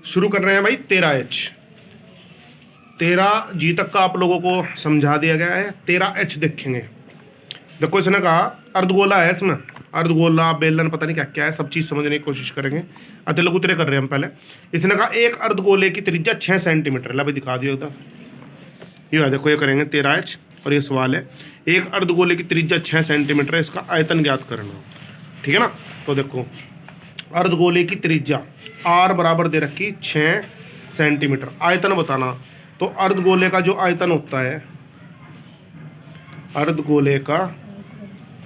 शुरू कर रहे हैं भाई 13H। 13G तक का आप लोगों को समझा दिया गया है। 13H देखेंगे। देखो इसने कहा अर्धगोला है, इसमें अर्धगोला बेलन पता नहीं क्या क्या है, सब चीज़ समझने की कोशिश करेंगे। अतः लघुतरे कर रहे हैं हम पहले। इसने कहा एक अर्धगोले की त्रिज्या 6 सेंटीमीटर। ला भाई दिखा दिया उधर, ये देखो ये करेंगे 13H। और ये सवाल है एक अर्धगोले की त्रिज्या 6 सेंटीमीटर है, इसका आयतन ज्ञात करना। ठीक है ना। तो देखो अर्धगोले की त्रिज्या R बराबर दे रखी 6 सेंटीमीटर, आयतन बताना। तो अर्धगोले का जो आयतन होता है, अर्धगोले का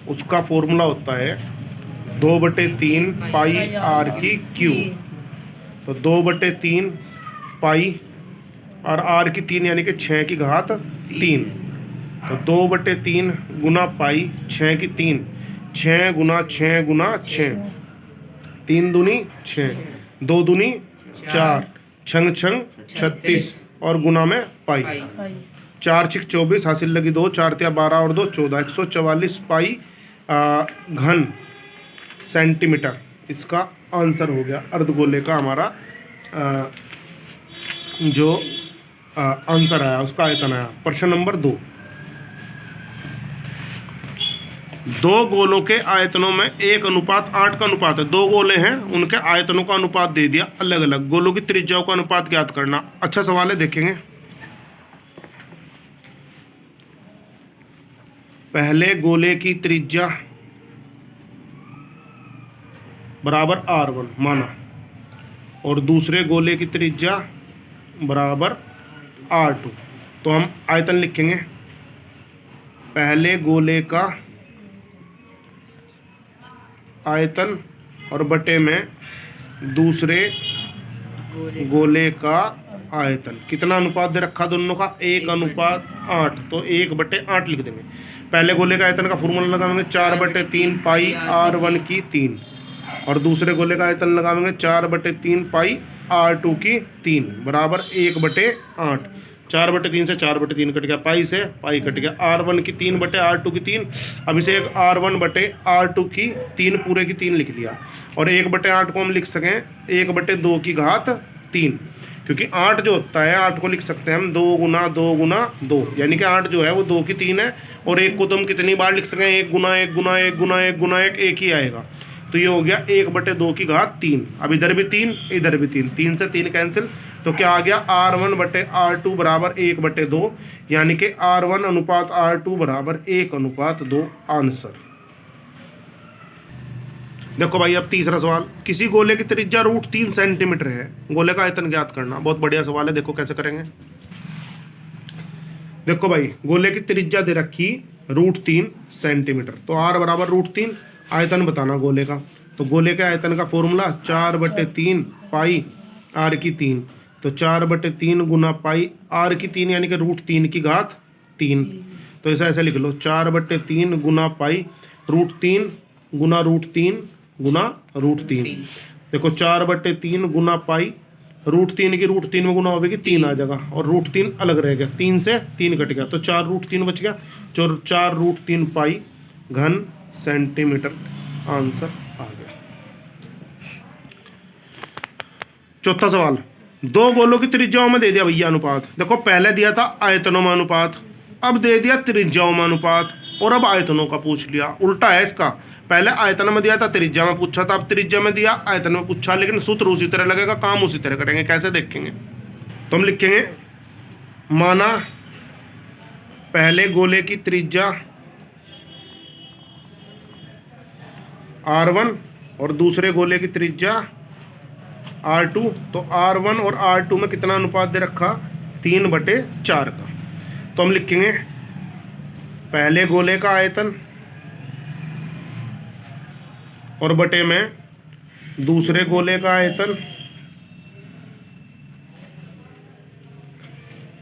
उसका फॉर्मूला होता है 2/3 पाई R की क्यू। तो 2/3 पाई और R की 3 यानी कि 6 की घात 3। तो 2/3 गुना पाई 6 की 3, 6 गुना 6 गुना 6, 3 दूनी 6, 2 दूनी 4, छंग छंग 36 और गुना में पाई। 4 6 24, हासिल लगी 2, 4 तिया 12 और 2 14, 144 पाई घन सेंटीमीटर इसका आंसर हो गया। अर्धगोले का हमारा जो आंसर आया उसका आयतन आया। प्रश्न नंबर 2। दो गोलों के आयतनों में 1:8 का अनुपात है। दो गोले हैं, उनके आयतनों का अनुपात दे दिया अलग अलग। गोलों की त्रिज्याओं का अनुपात ज्ञात करना। अच्छा सवाल है, देखेंगे। पहले गोले की त्रिज्या बराबर R1 माना और दूसरे गोले की त्रिज्या बराबर R2। तो हम आयतन लिखेंगे। पहले गोले का आयतन और बटे में दूसरे गोले का आयतन। कितना अनुपात दे रखा दोनों का? 1:8। तो 1/8 लिख देंगे। पहले गोले का आयतन का फॉर्मूला लगाएंगे 4/3 पाई R1 की 3 और दूसरे गोले का आयतन लगाएंगे 4/3 पाई R2 की 3 बराबर 1/8। 4/3 से 4/3 कट गया, पाई से पाई कट गया। R1 की 3/R2 की 3। अब इसे एक R1/R2 की 3 पूरे की 3 लिख लिया। और 1/8 को हम लिख सकें 1/2 की घात 3, क्योंकि 8 जो होता है 8 को लिख सकते हैं हम 2 गुना 2 गुना 2, यानी कि 8 जो है वो 2 की 3 है। और 1 को तो हम कितनी बार लिख सकें? 1 गुना 1 गुना 1 गुना 1 गुना 1, एक ही आएगा। तो ये हो गया 1/2 की घात 3। अब इधर भी 3 इधर भी 3, 3 से 3 कैंसिल। तो क्या आ गया? R1/R2 बराबर 1/2, यानी कि R1:R2 बराबर 1:2 आंसर। देखो भाई अब तीसरा सवाल। किसी गोले की त्रिज्या √3 सेंटीमीटर है, गोले का आयतन ज्ञात करना। बहुत बढ़िया सवाल है, देखो कैसे करेंगे। देखो भाई गोले की त्रिज्या दे रखी √3 सेंटीमीटर। तो R बराबर √3, आयतन बताना गोले का। तो गोले के आयतन का फॉर्मूला 4/3 पाई R की 3। तो 4/3 गुना पाई R की 3 यानी कि √3 की घात 3। तो ऐसा लीख लो 4/3 गुना पाई √3 गुना √3 गुना √3। देखो 4/3 गुना पाई √3 की √3 में गुना होगी 3 आ जाएगा और √3 अलग रह गया, 3 से 3 कट गया। तो 4 √3 बच गया। 4 √3 पाई घन सेंटीमीटर आंसर आ गया। चौथा सवाल। दो गोलों की त्रिज्याओं में दे दिया भैया अनुपात। देखो पहले दिया था आयतनों में अनुपात, अब दे दिया त्रिज्याओं में अनुपात, और अब आयतनों का पूछ लिया। उल्टा है इसका, पहले आयतन में दिया था त्रिज्या में पूछा था, अब त्रिज्या में दिया आयतन में पूछा। लेकिन सूत्र उसी तरह लगेगा, काम उसी तरह करेंगे। कैसे देखेंगे? तो हम लिखेंगे माना पहले गोले की त्रिज्या R1 और दूसरे गोले की त्रिज्या R2। तो R1 और R2 में कितना अनुपात दे रखा? 3/4 का। तो हम लिखेंगे पहले गोले का आयतन और बटे में दूसरे गोले का आयतन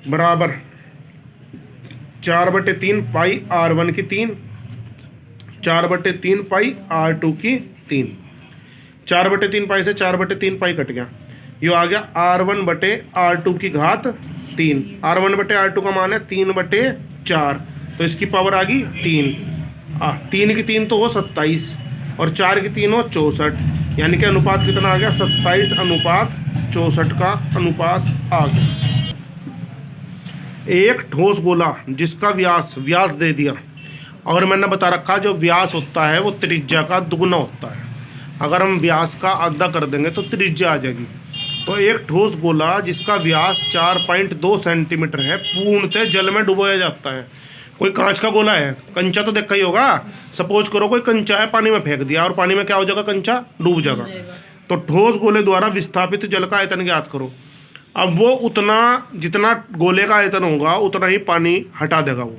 बराबर 4/3 पाई R1 की 3, 4/3 पाई R2 की 3। 4/3 पाई से 4/3 पाई कट गया। ये आ गया R1/R2 की घात 3। R1/R2 का मान है 3/4, तो इसकी पावर आ गई 3। 3 की 3 तो हो 27 और 4 की 3 हो 64। यानी कि अनुपात कितना आ गया, 27:64 का अनुपात आ गया। एक ठोस गोला जिसका व्यास दे दिया, और मैंने बता रखा जो व्यास होता है वो त्रिज्या का दुगुना होता है। अगर हम व्यास का आधा कर देंगे तो त्रिज्या आ जाएगी। तो एक ठोस गोला जिसका व्यास 4.2 सेंटीमीटर है पूर्णतः जल में डुबोया जाता है। कोई कांच का गोला है, कंचा तो देखा ही होगा। सपोज करो कोई कंचा है, पानी में फेंक दिया और पानी में क्या हो जाएगा, कंचा डूब जाएगा। तो ठोस गोले द्वारा विस्थापित जल का आयतन ज्ञात करो। अब वो उतना जितना गोले का आयतन होगा उतना ही पानी हटा देगा वो।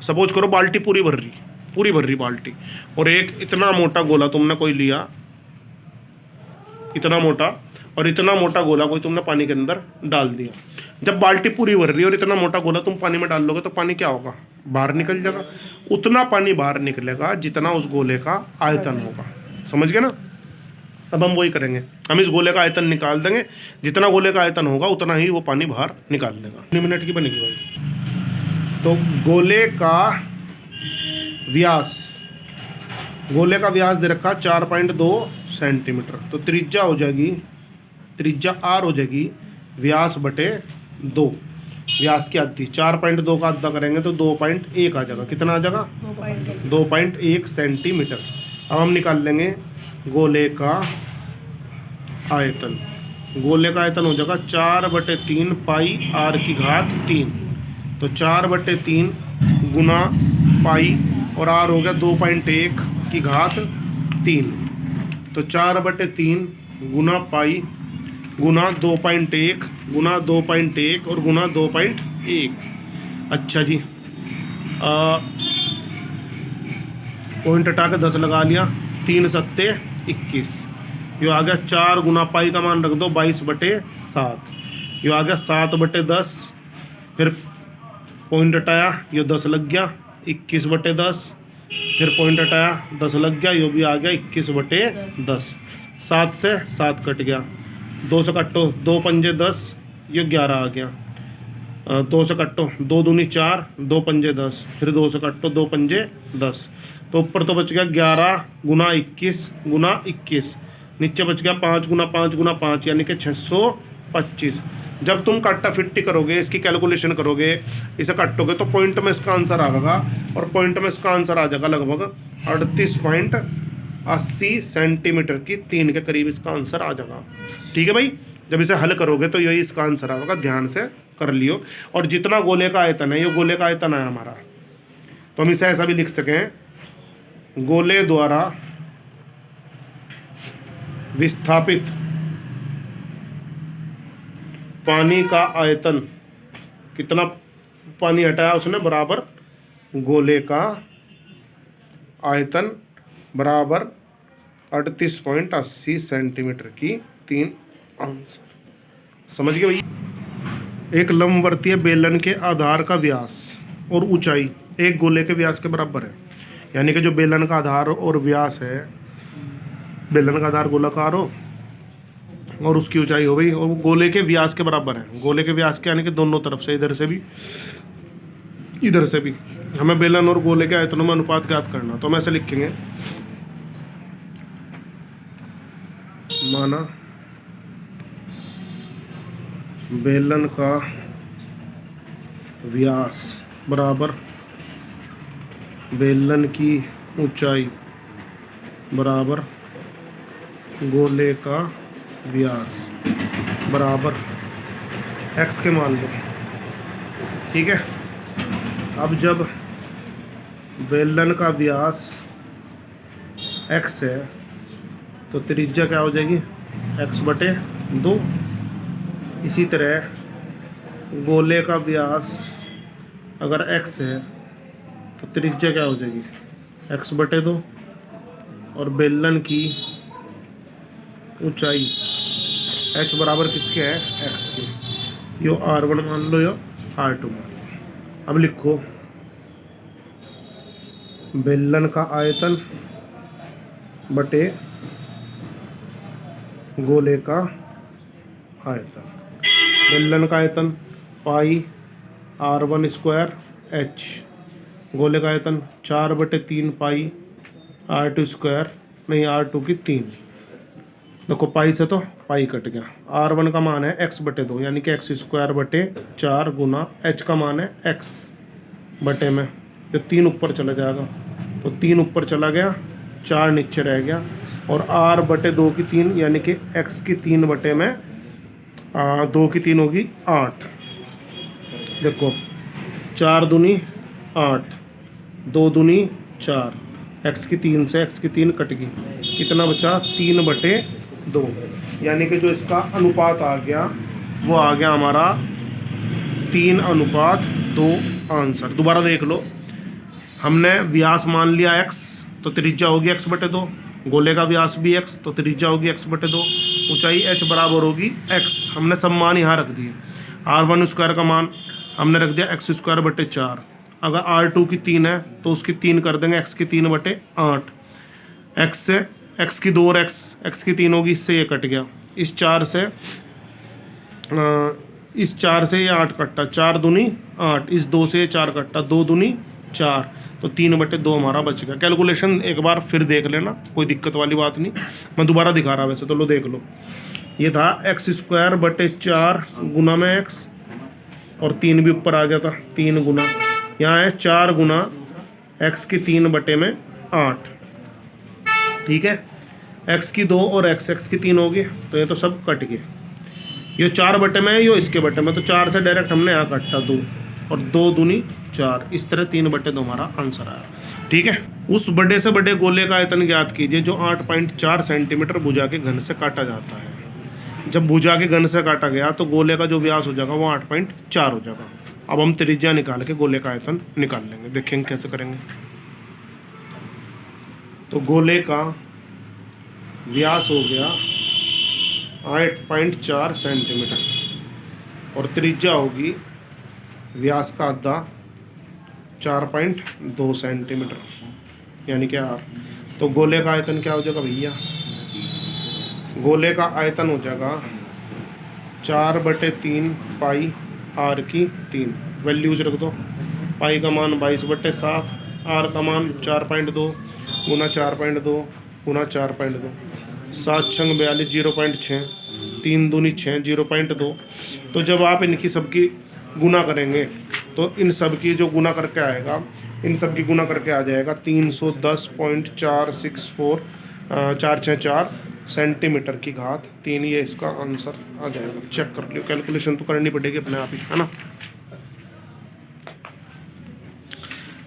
सपोज करो बाल्टी पूरी भर रही बाल्टी, और एक इतना मोटा गोला तुमने कोई लिया, इतना मोटा, और इतना मोटा गोला कोई तुमने पानी के अंदर डाल दिया। जब बाल्टी पूरी भर रही है और इतना मोटा गोला तुम पानी में डाल लोगे तो पानी क्या होगा, बाहर निकल जाएगा। उतना पानी बाहर निकलेगा जितना उस गोले का आयतन होगा। समझ गए ना। अब हम वही करेंगे, हम इस गोले का आयतन निकाल देंगे, जितना गोले का आयतन होगा उतना ही वो पानी बाहर निकाल देगा। 2 मिनट की बनेगी भाई। तो गोले का व्यास दे रखा 4.2 सेंटीमीटर। तो त्रिज्या हो जाएगी, त्रिज्या आर हो जाएगी व्यास बटे 2, व्यास की आधी। 4.2 का आधा करेंगे तो 2.1 आ जाएगा। कितना आ जाएगा, 2.1 सेंटीमीटर। अब हम निकाल लेंगे गोले का आयतन। गोले का आयतन हो जाएगा 4/3 पाई आर की घात 3। तो 4/3 गुना पाई, और आर हो गया 2.1 की घात 3। तो 4/3 गुना पाई गुना 2.1 गुना 2.1 और गुना 2.1। अच्छा जी, पॉइंट हटा के 10 लगा लिया। 3 सत्ते 21। ये आ गया 4 गुना पाई का मान रख दो 22/7। ये आ गया 7/10। फिर पॉइंट हटाया, ये 10 लग गया 21/10। फिर पॉइंट हटाया 10 लग गया, ये भी आ गया 21/10। 7 से 7 कट गया, 2 से कटो 2 पंजे 10, ये 11 आ गया। 2 से कटो 2 दूनी 4, 2 पंजे 10, फिर 2 से कटो 2 पंजे 10। तो ऊपर तो बच गया 11 गुना 21 गुना 21, नीचे बच गया 5 गुना 5 गुना 5, यानी कि 625। जब तुम काटा फिट्टी करोगे, इसकी कैलकुलेशन करोगे, इसे काटोगे तो पॉइंट में इसका आंसर आएगा, और पॉइंट में इसका आंसर आ जाएगा लगभग 38.80 सेंटीमीटर की 3 के करीब इसका आंसर आ जाएगा। ठीक है भाई, जब इसे हल करोगे तो यही इसका आंसर आएगा, ध्यान से कर लियो। और जितना गोले का आयतन है, ये गोले का आयतन है हमारा, तो हम इसे ऐसा भी लिख सकें, गोले द्वारा विस्थापित पानी का आयतन, कितना पानी हटाया उसने, बराबर गोले का आयतन बराबर 38.80 सेंटीमीटर की 3 आंसर। समझ गए भैया। एक लंबवर्तीय बेलन के आधार का व्यास और ऊंचाई एक गोले के व्यास के बराबर है। यानी कि जो बेलन का आधार और व्यास है, बेलन का आधार गोलाकार हो और उसकी ऊंचाई हो गई, और वो गोले के व्यास के बराबर है। गोले के व्यास के यानी कि दोनों तरफ से, इधर से भी इधर से भी। हमें बेलन और गोले के आयतनों में अनुपात ज्ञात करना, तो हम ऐसे लिखेंगे, माना बेलन का व्यास बराबर बेलन की ऊंचाई बराबर गोले का व्यास बराबर x के मान लो। ठीक है। अब जब बेलन का व्यास x है तो त्रिज्या क्या हो जाएगी, x/2। इसी तरह गोले का व्यास अगर x है तो त्रिज्या क्या हो जाएगी, x/2। और बेलन की ऊंचाई h बराबर किसके है, x के। यो r1 मान लो, यो r2 मान लो। अब लिखो बेलन का आयतन बटे गोले का आयतन। बेलन का आयतन पाई r1² h, गोले का आयतन 4/3 पाई r2², नहीं r2 की 3, देखो पाई से तो पाई कट गया। R1 का मान है x/2 यानी कि x² गुना h का मान है x बटे में, जो 3 ऊपर चला जाएगा तो 3 ऊपर चला गया, 4 नीचे रह गया, और R/2 की 3 यानी कि x की 3 बटे में 2 की 3 होगी 8। देखो 4 दूनी 8, 2 दूनी 4, x की 3 से x की 3 कट गई, कितना बचा 3/2, यानी कि जो इसका अनुपात आ गया वो आ गया हमारा 3:2 आंसर। दोबारा देख लो, हमने व्यास मान लिया x तो त्रिज्या होगी x/2, गोले का व्यास भी x तो त्रिज्या होगी x/2, ऊंचाई h बराबर होगी x। हमने सब मान यहाँ रख दिए। R1² का मान हमने रख दिया x²/4। अगर R2 की 3 है तो उसकी 3 कर देंगे, x की 3/8, x से x की 2 और x की 3 होगी, इससे ये कट गया, इस 4 से ये 8 कट्टा, 4 दूनी 8, इस 2 से ये 4 कट्टा, 2 दूनी 4, तो 3/2 हमारा बच गया। कैलकुलेशन एक बार फिर देख लेना, कोई दिक्कत वाली बात नहीं, मैं दोबारा दिखा रहा वैसे तो लो देख लो। ये था x²/4 गुना में x, और 3 भी ऊपर आ गया था, 3 गुना, यहाँ है 4 गुना x की 3/8, ठीक है। x की 2 और x की 3 होगी, तो ये तो सब कट गए, ये 4 बटे में है, ये इसके बटे में, तो 4 से डायरेक्ट हमने यहाँ काटा 2, और 2 दूनी 4, इस तरह 3/2 हमारा आंसर आया, ठीक है। उस बड़े से बड़े गोले का आयतन ज्ञात कीजिए जो 8.4 सेंटीमीटर भुजा के घन से काटा जाता है। जब भुजा के घन से काटा गया तो गोले का जो व्यास हो जाएगा वो 8.4 हो जाएगा। अब हम त्रिज्या निकाल के गोले का आयतन निकाल लेंगे, देखेंगे कैसे करेंगे। तो गोले का व्यास हो गया 8.4 सेंटीमीटर और त्रिज्या होगी व्यास का आधा 4.2 सेंटीमीटर यानी कि r। तो गोले का आयतन क्या हो जाएगा भैया, गोले का आयतन हो जाएगा 4/3 पाई r की 3, वैल्यूज रख दो। पाई का मान 22/7, r का मान 4.2 गुना 4.2 गुना 4.2, 7 छंग 42, 0.6, 3 दूनी 6, 0.2। तो जब आप इनकी सबकी गुना करेंगे तो इन सब की जो गुना करके आएगा, इन सब की गुना करके आ जाएगा 310.464 464 सेंटीमीटर की घात 3, ये इसका आंसर आ जाएगा। चेक कर लियो, कैलकुलेशन तो करनी पड़ेगी अपने आप ही, है ना।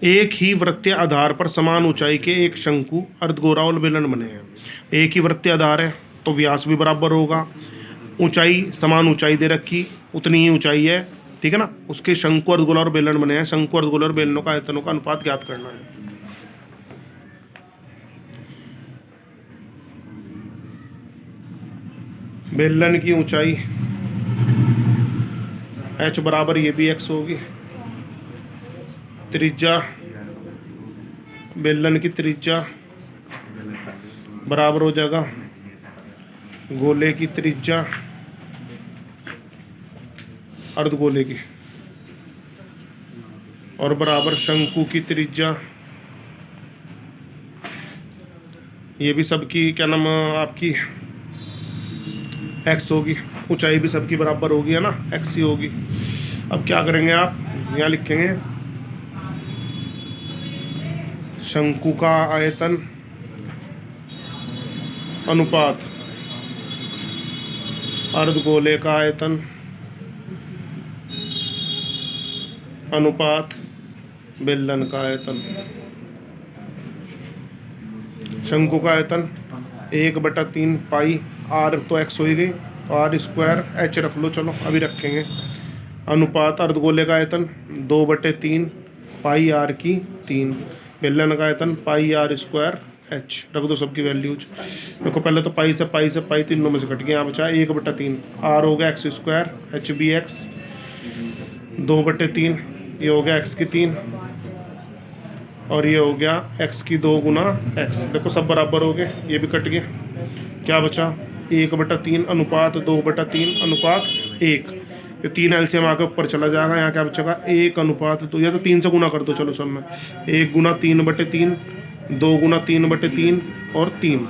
एक ही वृत्तीय आधार पर समान ऊंचाई के एक शंकु, अर्धगोला और बेलन बने हैं। एक ही वृत्तीय आधार है तो व्यास भी बराबर होगा, ऊंचाई समान ऊंचाई दे रखी, उतनी ही ऊंचाई है, ठीक है ना। उसके शंकु, अर्धगोला और बेलन बने हैं। शंकु, अर्धगोला और बेलनों का आयतनों का अनुपात ज्ञात करना है। बेलन की ऊंचाई h बराबर ये भी x होगी, त्रिज्या बेलन की त्रिज्या बराबर हो जाएगा गोले की त्रिज्या अर्धगोले की, और बराबर शंकु की त्रिज्या, ये भी सबकी क्या नाम आपकी x होगी, ऊंचाई भी सबकी बराबर होगी, है ना, x ही होगी। अब क्या करेंगे आप, यहाँ लिखेंगे शंकु का आयतन अनुपात अर्धगोले का आयतन अनुपात बेलन का आयतन। शंकु का आयतन 1/3 पाई, r तो x हो ही गई, तो r² h रख लो, चलो अभी रखेंगे। अनुपात अर्धगोले का आयतन 2/3 पाई r की 3, बेलन का आयतन पाई r² h, रख दो सबकी वैल्यूज। देखो पहले तो पाई से पाई तीनों में से कट गया, यहाँ बचा 1/3, r हो गया x², h भी x, 2/3, ये हो गया x की 3, और ये हो गया x की 2 गुना x। देखो सब बराबर हो गए, ये भी कट गया, क्या बचा 1/3 अनुपात 2/3 अनुपात 1। ये 3 एलसीएम आके ऊपर चला जाएगा, यहाँ क्या बचेगा 1:2, या तो 3 से गुना कर दो, चलो सब में 1 गुना 3/3, 2 गुना 3/3 और 3,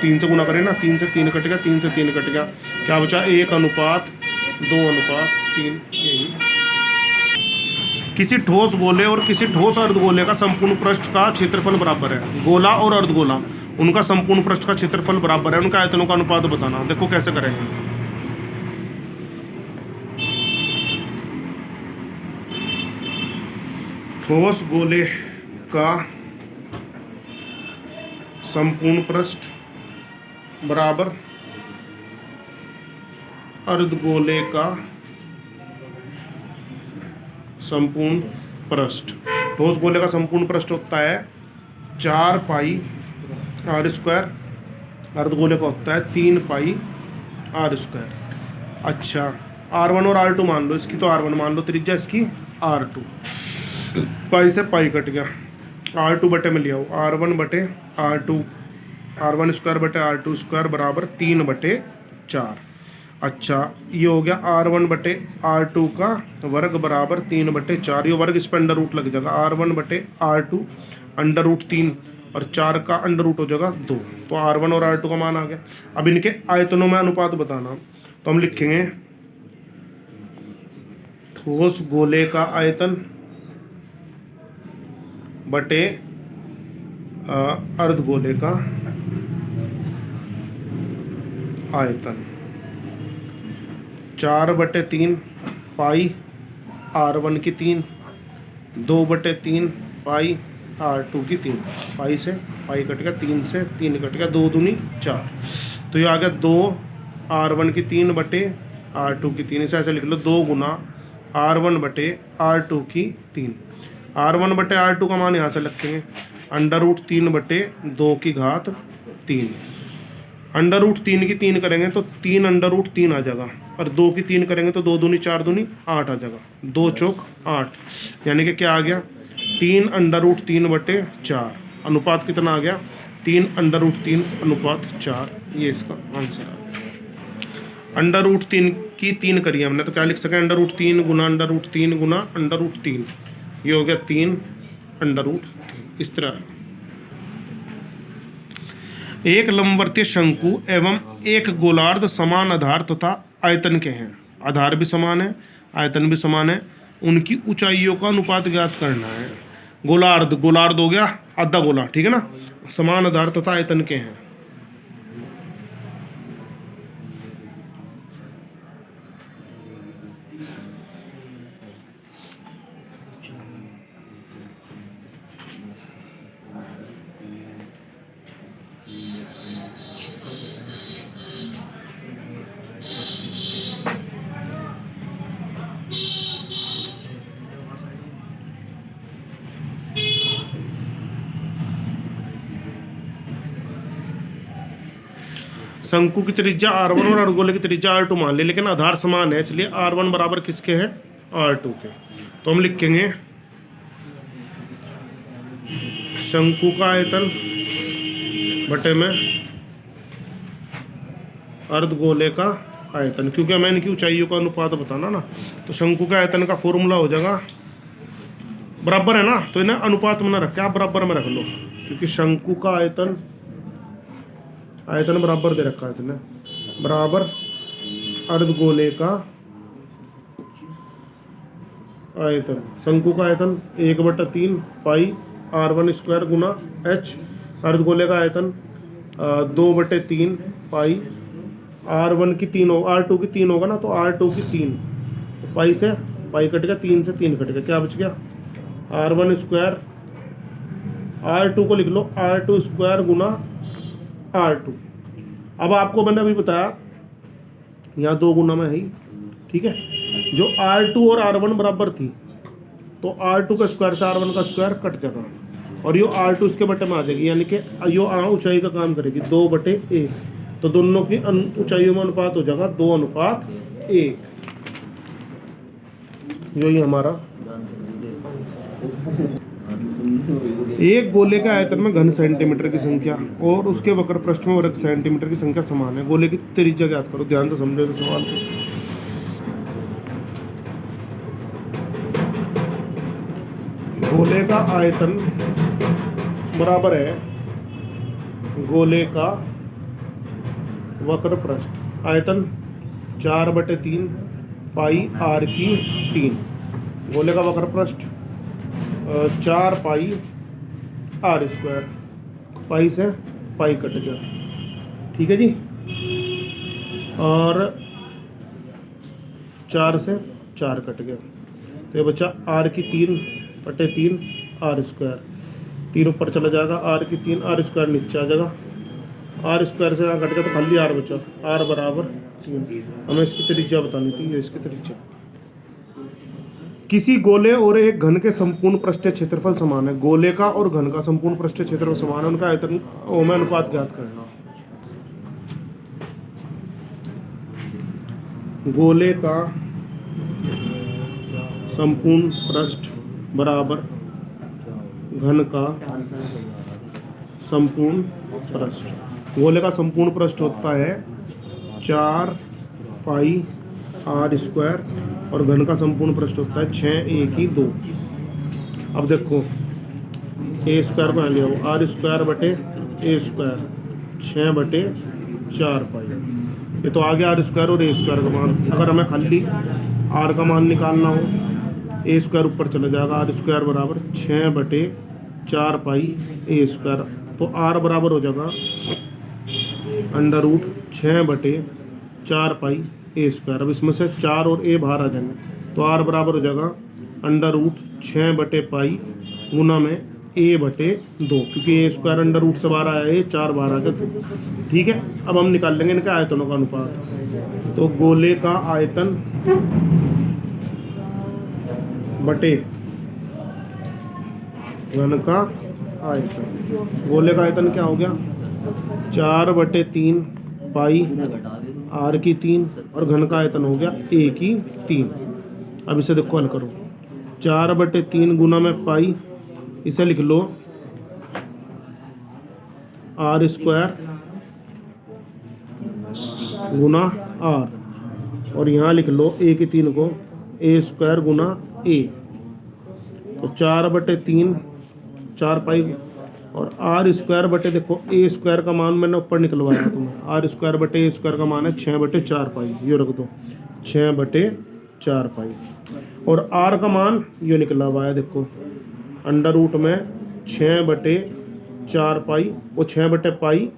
3 से गुना करें ना, 3 से 3 कट गया, 3 से 3 कट गया, क्या बचा 1:2:3। यही किसी ठोस गोले और किसी ठोस अर्धगोले का संपूर्ण पृष्ठ का क्षेत्रफल बराबर है। गोला और अर्धगोला, उनका संपूर्ण पृष्ठ का क्षेत्रफल बराबर है, उनका आयतनों का अनुपात बताना। देखो कैसे करेंगे। ठोस गोले का संपूर्ण पृष्ठ बराबर अर्धगोले का संपूर्ण पृष्ठ। ठोस गोले का संपूर्ण पृष्ठ होता है 4πr², अर्धगोले का होता है 3πr²। अच्छा, r1 और r2 मान लो, इसकी तो r1 मान लो, त्रिज्या इसकी r2, पाई से पाई कट गया, r2 बटे में लिया हो, r1 बटे r2, r1² बटे r2² बराबर 3/4। अच्छा, ये हो गया r1 बटे r2 का वर्ग बराबर 3/4। ये वर्ग इस पर अंडर रूट लग जाएगा, r1 बटे r2 अंडर रूट 3 और 4 का अंडर रूट हो जाएगा 2। तो r1 और r2 का मान आ गया। अब इनके आयतनों में अनुपात बताना, तो हम लिखेंगे ठोस गोले का आयतन बटे अर्धगोले का आयतन, 4/3 पाई r1 की 3, 2/3 पाई r2 की 3, पाई से पाई कट गया, 3 से 3 कट गया, 2 दूनी 4। तो ये आ गया 2 r1 की 3/r2 की 3। इसे ऐसे लिख लो, 2 गुना r1 बटे r2 की 3। r1 बटे r2 का मान यहाँ से रखेंगे, अंडर रूट 3/2 अंडर रूट 3 की 3 करेंगे तो 3 अंडर रूट 3 आ जाएगा, और 2 की 3 करेंगे तो 2 दूनी 4 दूनी 8 आ जाएगा, 2 चौक 8, यानी कि क्या आ गया 3 अंडर रूट 3/4। अनुपात कितना आ गया 3 अंडर रूट 3 अनुपात 4। ये इसका आंसर आ गया। अंडर रूट 3 की 3 करिए हमने, तो क्या लिख सकें, अंडर रूट 3 गुना अंडर रूट 3 गुना अंडर रूट 3, ये हो गया 3 अंडर रूट 3। इस तरह एक लंबवर्तीय शंकु एवं एक गोलार्ध समान आधार तथा आयतन के हैं। आधार भी समान है, आयतन भी समान है, उनकी ऊंचाइयों का अनुपात ज्ञात करना है। गोलार्ध, गोलार्ध हो गया आधा गोला, ठीक है ना, समान आधार तथा आयतन के हैं। शंकु की त्रिज्या r1 और अर्धगोले की त्रिज्या r2 मान ले, लेकिन आधार समान है, इसलिए r1 बराबर किसके हैं, r2 के। तो हम लिखेंगे शंकु का आयतन बटे में अर्धगोले का आयतन, क्योंकि हमें इनकी ऊंचाइयों का अनुपात बताना ना। तो शंकु के आयतन का फॉर्मूला हो जाएगा, बराबर है ना, तो इन्हें अनुपात में ना रख के आप बराबर में रख लो, क्योंकि शंकु का आयतन बराबर दे रखा है इसने, बराबर अर्धगोले का आयतन। शंकु का आयतन 1/3 पाई r1² गुना h, अर्धगोले का आयतन 2/3 पाई r1 की 3 हो, r2 की 3 होगा ना, तो r2 की 3, तो पाई से पाई कट गया, 3 से 3 कट गया, क्या बच गया r1², r2 को लिख लो r2² गुना r2। अब आपको मैंने अभी बताया यहाँ 2 गुना में है ही, ठीक है, जो r2 और r1 बराबर थी, तो r2 का स्क्वायर से r1 का स्क्वायर कट जाएगा, और यो r2 इसके बटे में आ जाएगी, यानी कि यो ऊंचाई का काम करेगी 2/1, तो दोनों की ऊंचाइयों में अनुपात हो जाएगा 2:1। यही हमारा एक गोले के आयतन में घन सेंटीमीटर की संख्या और उसके वक्र पृष्ठ में वर्ग सेंटीमीटर की संख्या समान है। गोले की त्रिज्या ज्ञात करो, ध्यान से समझो तो सवाल को। गोले का आयतन बराबर है गोले का वक्र पृष्ठ आयतन 4/3 पाई आर की 3। गोले का वक्र पृष्ठ 4 पाई आर स्क्वायर। पाई से पाई कट गया, ठीक है जी। और 4 से 4 कट गया, तो ये बच्चा आर की 3/3 आर स्क्वायर। 3 ऊपर चला जाएगा, आर की 3 आर स्क्वायर नीचे आ जाएगा। आर स्क्वायर से कट गया तो खाली आर बचा, आर बराबर 3। हमें इसकी त्रिज्या बतानी थी, ये इसकी त्रिज्या। किसी गोले और एक घन के संपूर्ण पृष्ठीय क्षेत्रफल समान है। गोले का और घन का संपूर्ण पृष्ठीय क्षेत्रफल समान है, उनका आयतन ओमें अनुपात ज्ञात करना। गोले का संपूर्ण पृष्ठ बराबर घन का संपूर्ण पृष्ठ। गोले का संपूर्ण पृष्ठ होता है 4 पाई आर स्क्वायर और घन का संपूर्ण पृष्ठ होता है 6a² 2। अब देखो ए स्क्वायर को लिया हो, आर स्क्वायर बटे ए स्क्वायर 6/4 पाई। ये तो आ गया आर स्क्वायर और ए स्क्वायर का मान। अगर हमें खाली आर का मान निकालना हो, ए स्क्वायर ऊपर चला जाएगा, आर स्क्वायर बराबर 6/4 पाई ए स्क्वायर। तो आर बराबर हो जाएगा अंडर रूट 6/4 पाई ए स्क्वायर। अब इसमें से 4 और ए बाहर आ जाएंगे, तो आर बराबर हो जाएगा अंडर रूट 6/पाई गुना में a/2, क्योंकि ए स्क्वायर अंडर रूट से बाहर आया है, 4 बाहर आ गया 2। ठीक है, अब हम निकाल लेंगे इनके आयतनों का अनुपात। तो गोले का आयतन बटे घन का आयतन। गोले का आयतन क्या हो गया 4/3 पाई आर की 3 और घन का आयतन हो गया ए की 3। अब इसे देखो हल करो, 4/3 गुना में पाई, इसे लिख लो आर स्क्वायर गुना आर, और यहाँ लिख लो ए की 3 को ए स्क्वायर गुना ए। तो 4/3 4 पाई और आर स्क्वायर बटे, देखो ए स्क्वायर का मान मैंने ऊपर निकलवाया तुम्हें, आर स्क्वायर बटे ए स्क्वायर का मान है 6/4 पाई। ये रख दो 6/4 पाई। और आर का मान ये निकला हुआ है, देखो अंडर रूट में 6/4 पाई, वो 6/पाई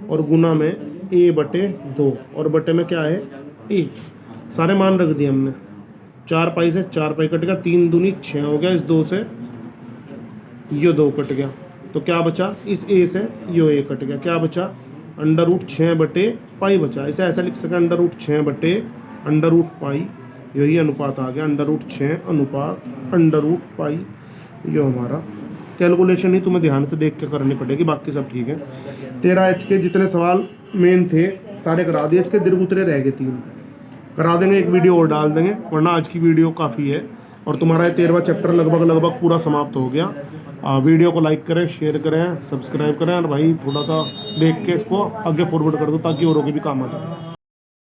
और गुना में a/2 और बटे में क्या है ए। सारे मान रख दिए हमने। 4 पाई से 4 पाई कट गया, 3 दूनी 6 हो गया, इस 2 से ये 2 कट गया, तो क्या बचा, इस ए से यो ए कट गया, क्या बचा अंडर रूट 6/पाई बचा। इसे ऐसा लिख सके अंडर रूट 6/पाई, यही अनुपात आ गया अंडर रूट 6 अनुपात अंडर रूट पाई। यो हमारा कैलकुलेशन ही तुम्हें ध्यान से देख के करनी पड़ेगी, बाकी सब ठीक है। 13H के जितने सवाल मेन थे सारे करा दिए, इसके दीर्घ उत्तरे रह गए 3 करा देंगे, एक वीडियो और डाल देंगे, वरना आज की वीडियो काफ़ी है। और तुम्हारा 13वां चैप्टर लगभग पूरा समाप्त हो गया। वीडियो को लाइक करें, शेयर करें, सब्सक्राइब करें, और भाई थोड़ा सा देख के इसको आगे फॉरवर्ड कर दो ताकि औरों के भी काम आ जाए।